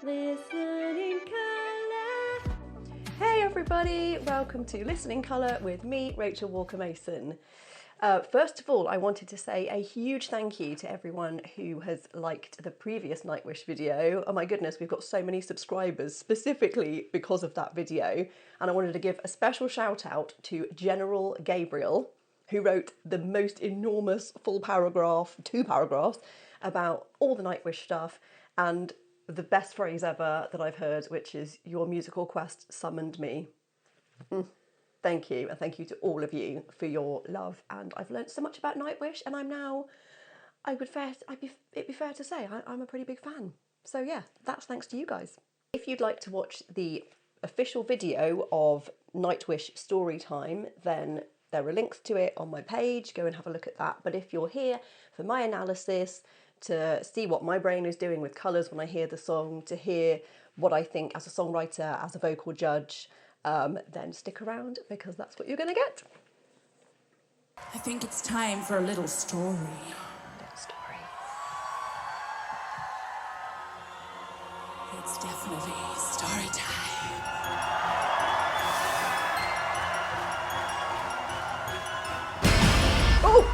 Listen in Colour. Hey everybody, welcome to Listen in Colour with me, Rachel Walker-Mason. First of all, I wanted to say a huge thank you to everyone who has liked the previous Nightwish video. Oh my goodness, we've got so many subscribers specifically because of that video. And I wanted to give a special shout out to General Gabriel, who wrote the most enormous full paragraph, 2 paragraphs, about all the Nightwish stuff, and the best phrase ever that I've heard, which is, "Your musical quest summoned me." Thank you, and thank you to all of you for your love. And I've learnt so much about Nightwish, and I'm now, it'd be fair to say, I'm a pretty big fan. So yeah, that's thanks to you guys. If you'd like to watch the official video of Nightwish Storytime, then there are links to it on my page. Go and have a look at that. But if you're here for my analysis, to see what my brain is doing with colours when I hear the song, to hear what I think as a songwriter, as a vocal judge, then stick around, because that's what you're going to get. I think it's time for a little story. It's definitely story time. Oh!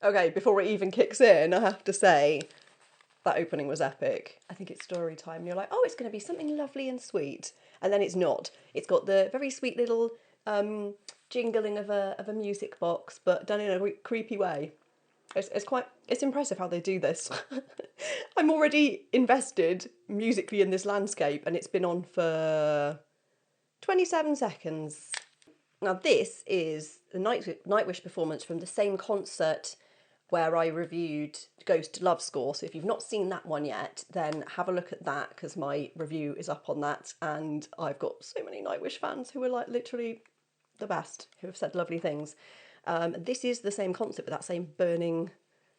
Okay, before it even kicks in, I have to say that opening was epic. I think it's story time. And you're like, oh, it's going to be something lovely and sweet. And then it's not. It's got the very sweet little jingling of a music box, but done in a creepy way. It's impressive how they do this. I'm already invested musically in this landscape, and it's been on for 27 seconds. Now this is the Nightwish performance from the same concert where I reviewed Ghost Love Score. So if you've not seen that one yet, then have a look at that, because my review is up on that. And I've got so many Nightwish fans who are like literally the best, who have said lovely things. This is the same concert with that same burning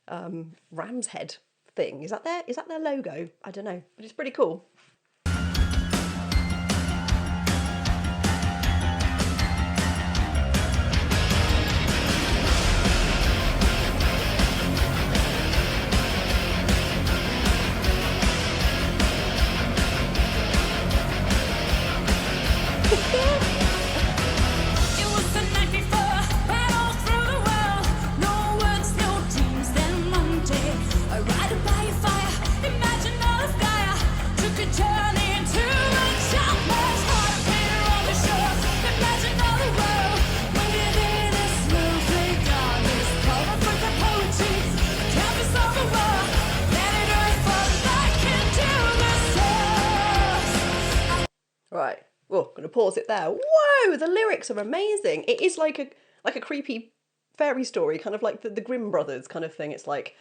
ram's head thing. Is that their logo? I don't know, but it's pretty cool. Right, well, I'm going to pause it there. Whoa, the lyrics are amazing. It is like a creepy fairy story, kind of like the Grimm brothers kind of thing. It's like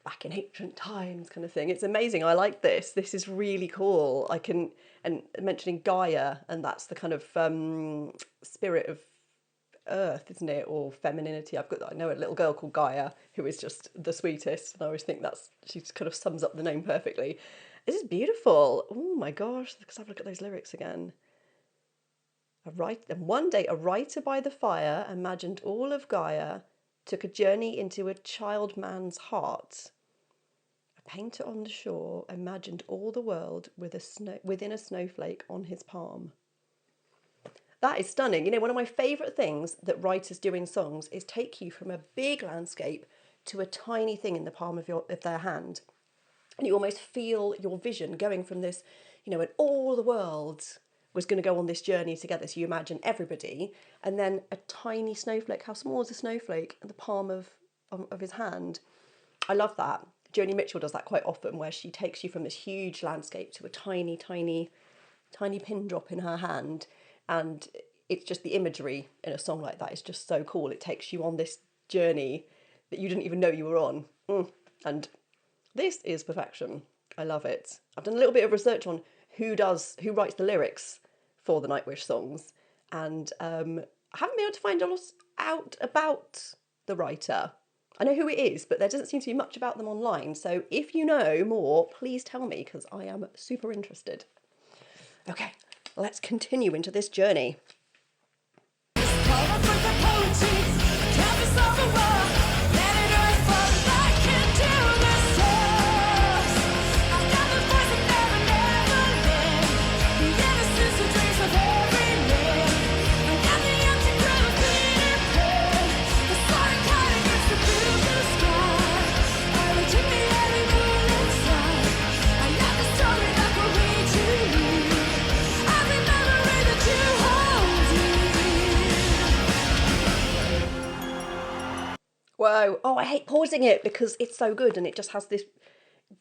back in ancient times kind of thing. It's amazing. I like this. This is really cool. And mentioning Gaia, and that's the kind of spirit of earth, isn't it? Or femininity. I know a little girl called Gaia who is just the sweetest, and I always think she kind of sums up the name perfectly. This is beautiful. Oh my gosh, let's have a look at those lyrics again. And one day a writer by the fire imagined all of Gaia, took a journey into a child man's heart. A painter on the shore imagined all the world within a snowflake on his palm. That is stunning. You know, one of my favourite things that writers do in songs is take you from a big landscape to a tiny thing in the palm of their hand. And you almost feel your vision going from this, you know, and all the world was going to go on this journey together. So you imagine everybody, and then a tiny snowflake. How small is a snowflake in the palm of his hand? I love that. Joni Mitchell does that quite often, where she takes you from this huge landscape to a tiny, tiny, tiny pin drop in her hand. And it's just the imagery in a song like that is just so cool. It takes you on this journey that you didn't even know you were on. And this is perfection. I love it. I've done a little bit of research on who writes the lyrics for the Nightwish songs, and I haven't been able to find out about the writer. I know who it is, but there doesn't seem to be much about them online. So if you know more, please tell me, because I am super interested. Okay, let's continue into this journey. Whoa. Oh, I hate pausing it because it's so good and it just has this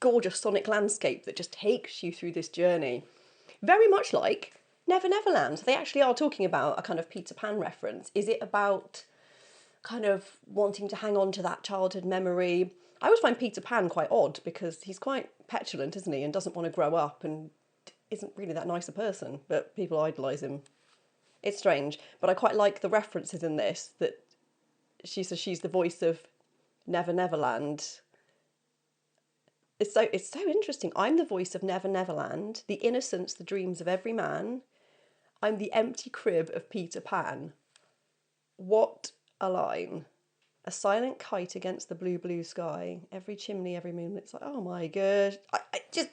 gorgeous sonic landscape that just takes you through this journey. Very much like Never Neverland. They actually are talking about a kind of Peter Pan reference. Is it about kind of wanting to hang on to that childhood memory? I always find Peter Pan quite odd because he's quite petulant, isn't he? And doesn't want to grow up and isn't really that nice a person, but people idolise him. It's strange, but I quite like the references in this, that she says she's the voice of Never Neverland. It's so interesting. I'm the voice of Never Neverland, the innocence, the dreams of every man. I'm the empty crib of Peter Pan. What a line. A silent kite against the blue, blue sky. Every chimney, every moon. It's like, oh my gosh. I just,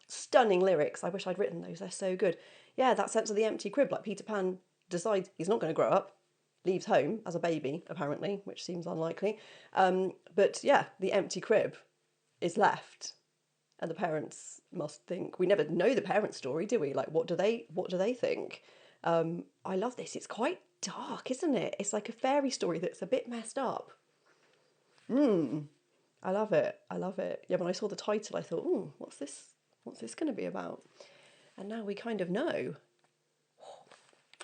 stunning lyrics. I wish I'd written those. They're so good. Yeah, that sense of the empty crib. Like Peter Pan decides he's not going to grow up. Leaves home as a baby, apparently, which seems unlikely. But yeah, the empty crib is left. And the parents must think, we never know the parents' story, do we? Like, what do they think? I love this. It's quite dark, isn't it? It's like a fairy story that's a bit messed up. I love it. Yeah, when I saw the title, I thought, what's this going to be about? And now we kind of know.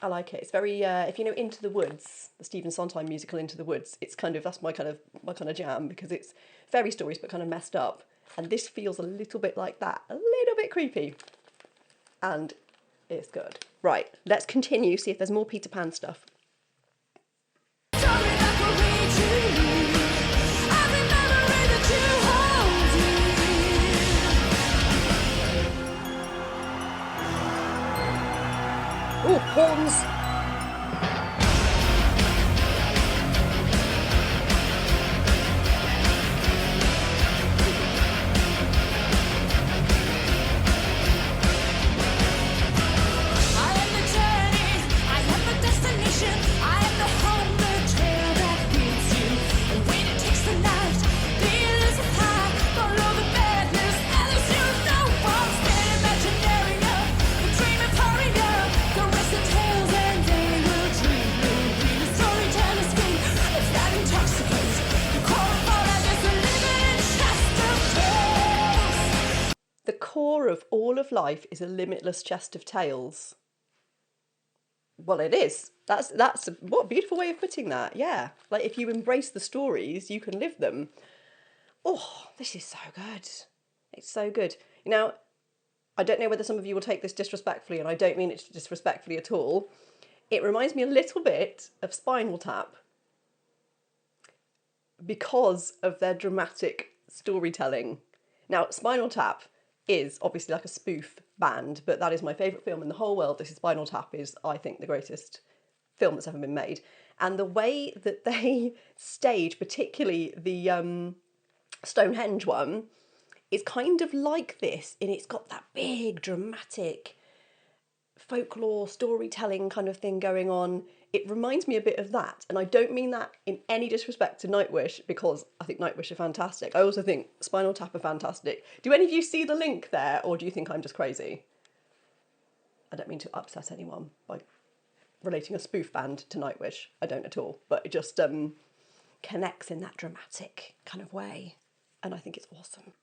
I like it. It's very, if you know Into the Woods, the Stephen Sondheim musical Into the Woods, it's kind of, that's my kind of jam, because it's fairy stories but kind of messed up. And this feels a little bit like that, a little bit creepy. And it's good. Right, let's continue, see if there's more Peter Pan stuff. Oh, horns! The core of all of life is a limitless chest of tales. Well, it is. That's what a beautiful way of putting that. Yeah, like if you embrace the stories, you can live them. Oh, this is so good. It's so good. Now, I don't know whether some of you will take this disrespectfully, and I don't mean it disrespectfully at all. It reminds me a little bit of Spinal Tap because of their dramatic storytelling. Now, Spinal Tap is obviously like a spoof band, but that is my favourite film in the whole world. This is Spinal Tap is, I think, the greatest film that's ever been made. And the way that they stage, particularly the Stonehenge one, is kind of like this, and it's got that big dramatic folklore storytelling kind of thing going on. It reminds me a bit of that, and I don't mean that in any disrespect to Nightwish, because I think Nightwish are fantastic. I also think Spinal Tap are fantastic. Do any of you see the link there, or do you think I'm just crazy? I don't mean to upset anyone by relating a spoof band to Nightwish. I don't at all, but it just connects in that dramatic kind of way, and I think it's awesome.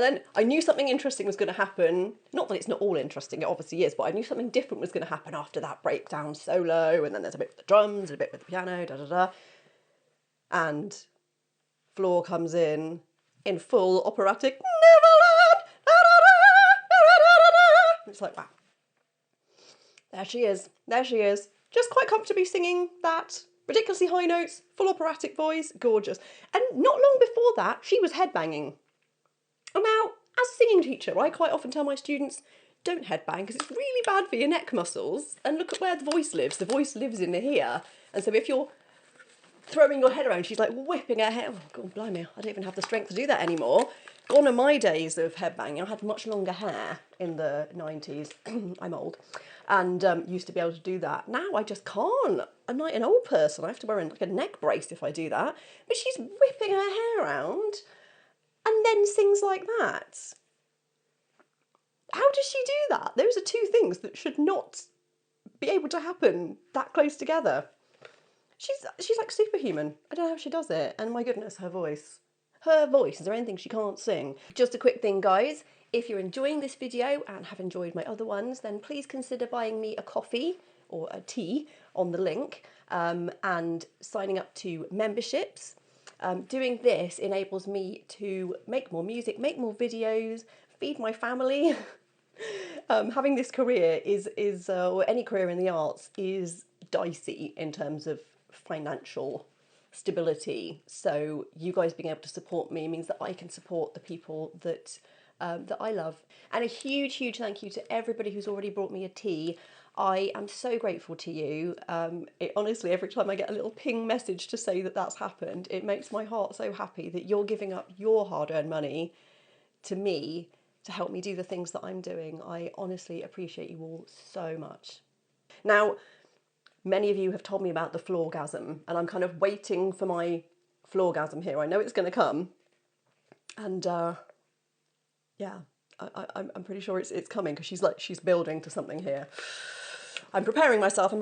then I knew something interesting was going to happen. Not that it's not all interesting, it obviously is, but I knew something different was going to happen after that breakdown solo, and then there's a bit with the drums, and a bit with the piano, da-da-da. And Floor comes in full operatic Neverland, da-da-da. It's like, wow. There she is. There she is. Just quite comfortably singing that. Ridiculously high notes, full operatic voice, gorgeous. And not long before that, she was headbanging. And now, as a singing teacher, I quite often tell my students, don't headbang because it's really bad for your neck muscles. And look at where the voice lives. The voice lives in the here. And so if you're throwing your head around, she's like whipping her hair. Oh, God, blimey, I don't even have the strength to do that anymore. Gone are my days of headbanging. I had much longer hair in the 90s. I'm old. And used to be able to do that. Now I just can't. I'm like an old person. I have to wear like a neck brace if I do that. But she's whipping her hair around and then sings like that. How does she do that? Those are two things that should not be able to happen that close together. She's like superhuman. I don't know how she does it. And my goodness, her voice. Her voice. Is there anything she can't sing? Just a quick thing, guys. If you're enjoying this video and have enjoyed my other ones, then please consider buying me a coffee or a tea on the link and signing up to memberships. Doing this enables me to make more music, make more videos, feed my family. Having this career or any career in the arts is dicey in terms of financial stability. So you guys being able to support me means that I can support the people that I love. And a huge, huge thank you to everybody who's already brought me a tea. I am so grateful to you. Honestly, every time I get a little ping message to say that that's happened, it makes my heart so happy that you're giving up your hard-earned money to me to help me do the things that I'm doing. I honestly appreciate you all so much. Now, many of you have told me about the floorgasm, and I'm kind of waiting for my floorgasm here. I know it's going to come, and yeah, I'm pretty sure it's coming because she's building to something here. I'm preparing myself.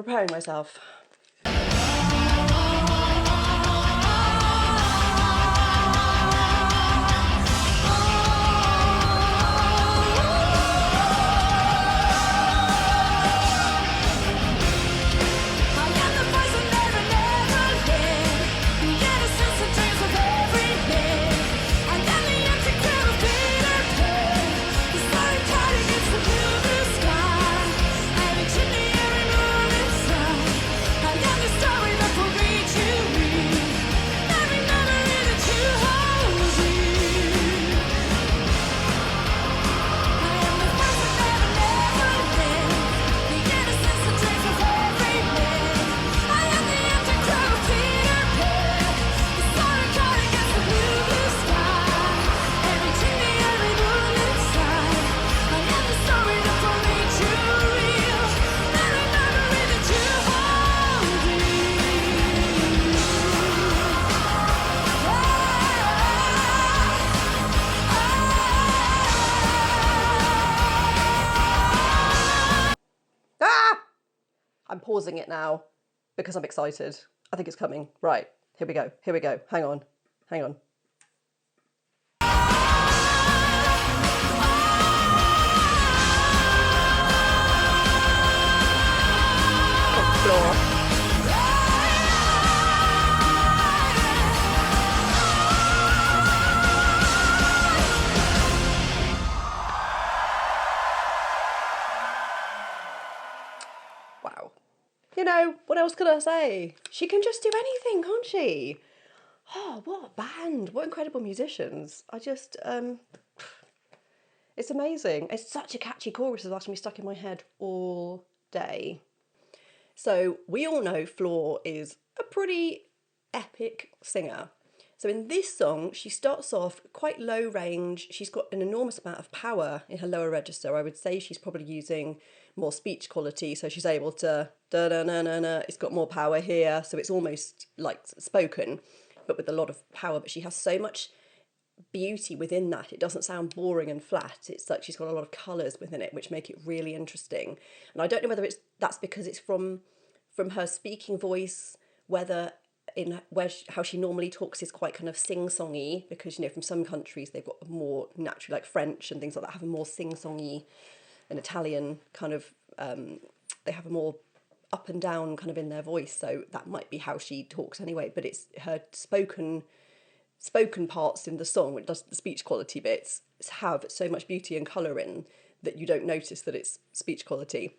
I'm pausing it now because I'm excited. I think it's coming. Right, here we go. Hang on. Floor. Wow. You know, what else could I say? She can just do anything, can't she? Oh, what a band. What incredible musicians. I just, it's amazing. It's such a catchy chorus that's actually stuck in my head all day. So we all know Floor is a pretty epic singer. So in this song, she starts off quite low range. She's got an enormous amount of power in her lower register. I would say she's probably using more speech quality. So she's able to da-da-na-na-na. It's got more power here. So it's almost like spoken, but with a lot of power. But she has so much beauty within that. It doesn't sound boring and flat. It's like she's got a lot of colours within it, which make it really interesting. And I don't know whether that's because it's from her speaking voice, whether in how she normally talks is quite kind of sing-songy, because from some countries they've got more naturally, like French and things like that, have a more sing-songy, and Italian kind of they have a more up and down kind of in their voice, so that might be how she talks anyway. But it's her spoken parts in the song, which does the speech quality bits, have so much beauty and colour in that you don't notice that it's speech quality.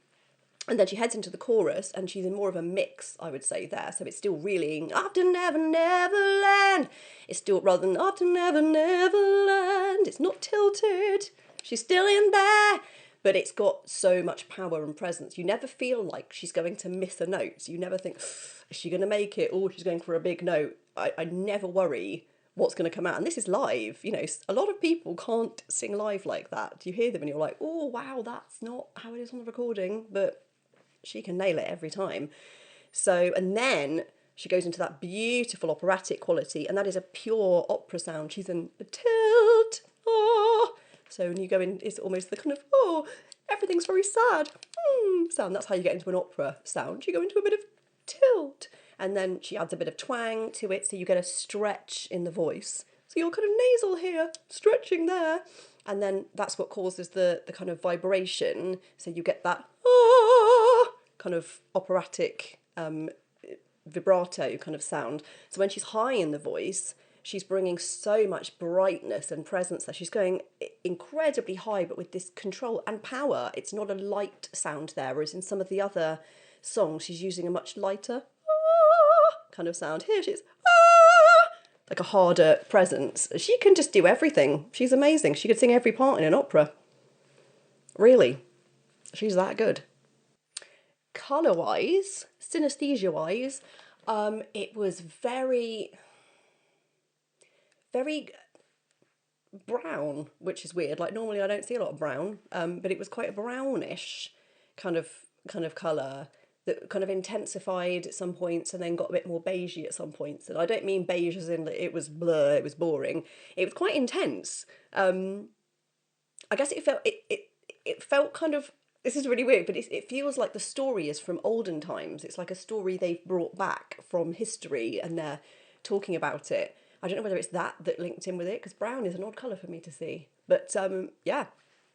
And then she heads into the chorus, and she's in more of a mix, I would say, there. So it's still really after Never Neverland. It's still, rather than after Never Neverland, it's not tilted. She's still in there. But it's got so much power and presence. You never feel like she's going to miss a note. You never think, is she going to make it? Oh, she's going for a big note. I never worry what's going to come out. And this is live. A lot of people can't sing live like that. You hear them and you're like, oh, wow, that's not how it is on the recording. But she can nail it every time. So, and then she goes into that beautiful operatic quality, and that is a pure opera sound. She's in a tilt, oh. So when you go in, it's almost the kind of, oh, everything's very sad sound. That's how you get into an opera sound. You go into a bit of tilt, and then she adds a bit of twang to it, so you get a stretch in the voice. So you're kind of nasal here, stretching there, and then that's what causes the kind of vibration. So you get that kind of operatic vibrato kind of sound. So when she's high in the voice, she's bringing so much brightness and presence there. She's going incredibly high, but with this control and power. It's not a light sound there, whereas in some of the other songs, she's using a much lighter kind of sound. Here she's like a harder presence. She can just do everything. She's amazing. She could sing every part in an opera. Really. She's that good. Colour-wise, synesthesia-wise, it was very brown, which is weird. Like normally I don't see a lot of brown, but it was quite a brownish kind of colour that kind of intensified at some points and then got a bit more beigey at some points. And I don't mean beige as in that it was blur, it was boring. It was quite intense. I guess it felt kind of, this is really weird, but it feels like the story is from olden times. It's like a story they've brought back from history and they're talking about it. I don't know whether it's that linked in with it, because brown is an odd colour for me to see. But yeah,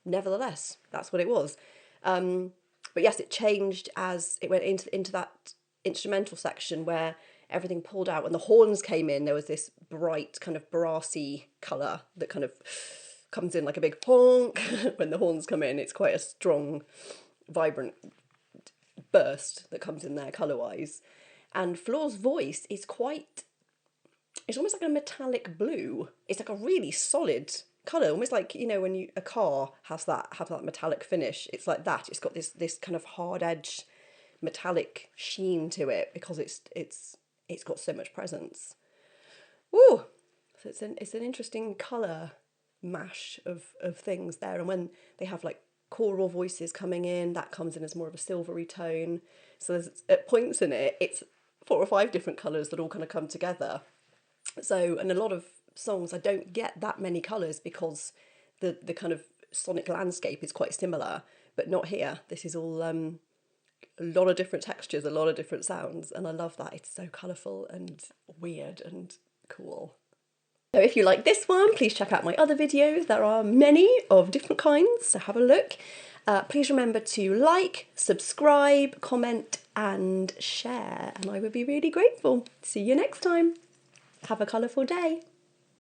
nevertheless, that's what it was. But yes, it changed as it went into that instrumental section where everything pulled out. When the horns came in, there was this bright kind of brassy colour that kind of comes in like a big honk when the horns come in. It's quite a strong, vibrant burst that comes in there colour-wise. And Floor's voice is it's almost like a metallic blue. It's like a really solid colour, almost like, when a car has that metallic finish. It's like that. It's got this kind of hard edge metallic sheen to it because it's got so much presence. Woo! So it's an interesting colour mash of things there. And when they have like choral voices coming in, that comes in as more of a silvery tone. So there's at points in it, it's 4 or 5 different colours that all kind of come together. So, and a lot of songs I don't get that many colours because the kind of sonic landscape is quite similar, but not here. This is all a lot of different textures, a lot of different sounds, and I love that. It's so colourful and weird and cool. So if you like this one, please check out my other videos. There are many of different kinds, so have a look. Please remember to like, subscribe, comment and share, and I would be really grateful. See you next time. Have a colourful day.